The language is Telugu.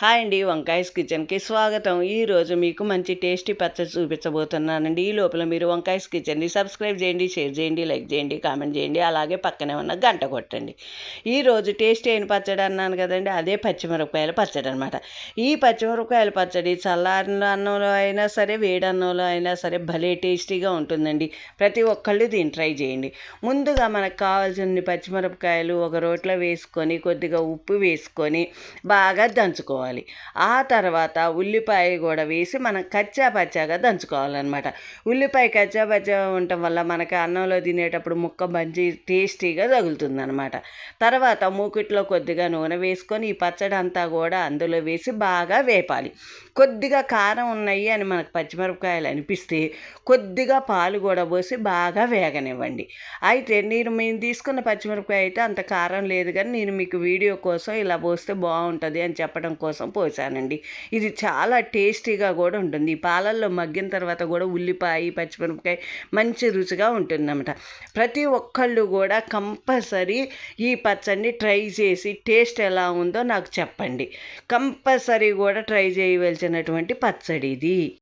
హాయ్ అండి, వంకాయస్ కిచెన్కి స్వాగతం. ఈరోజు మీకు మంచి టేస్టీ పచ్చడి చూపించబోతున్నానండి. ఈ లోపల మీరు వంకాయస్ కిచెన్ని సబ్స్క్రైబ్ చేయండి, షేర్ చేయండి, లైక్ చేయండి, కామెంట్ చేయండి, అలాగే పక్కనే ఉన్న గంట కొట్టండి. ఈరోజు టేస్టీ అయిన పచ్చడి అన్నాను కదండి, అదే పచ్చిమిరపకాయల పచ్చడి అనమాట. ఈ పచ్చిమిరపకాయల పచ్చడి చల్లారిన అన్నంలో అయినా సరే, వేడి అన్నంలో అయినా సరే భలే టేస్టీగా ఉంటుందండి. ప్రతి ఒక్కళ్ళు దీన్ని ట్రై చేయండి. ముందుగా మనకు కావాల్సిన పచ్చిమిరపకాయలు ఒక రోట్లో వేసుకొని కొద్దిగా ఉప్పు వేసుకొని బాగా దంచుకోవాలి. ఆ తర్వాత ఉల్లిపాయ కూడా వేసి మనం కచ్చా పచ్చాగా దంచుకోవాలన్నమాట. ఉల్లిపాయ కచ్చా పచ్చాగా ఉండటం వల్ల మనకి అన్నంలో తినేటప్పుడు ముక్క మంచి టేస్టీగా తగులుతుందన్నమాట. తర్వాత మూకిట్లో కొద్దిగా నూనె వేసుకొని ఈ పచ్చడి అంతా కూడా అందులో వేసి బాగా వేపాలి. కొద్దిగా కారం ఉన్నాయి అని మనకు పచ్చిమిరపకాయలు అనిపిస్తే కొద్దిగా పాలు కూడా పోసి బాగా వేగనివ్వండి. అయితే మేము తీసుకున్న పచ్చిమిరపకాయ అయితే అంత కారం లేదు, కానీ నేను మీకు వీడియో కోసం ఇలా పోస్తే బాగుంటుంది అని చెప్పడం కోసం పోసానండి. ఇది చాలా టేస్టీగా కూడా ఉంటుంది. ఈ పాలల్లో మగ్గిన తర్వాత కూడా ఉల్లిపాయ పచ్చిమిరపకాయ మంచి రుచిగా ఉంటుందన్నమాట. ప్రతి ఒక్కళ్ళు కూడా కంపల్సరీ ఈ పచ్చడిని ట్రై చేసి టేస్ట్ ఎలా ఉందో నాకు చెప్పండి. కంపల్సరీ కూడా ట్రై చేయవలసినటువంటి పచ్చడి ఇది.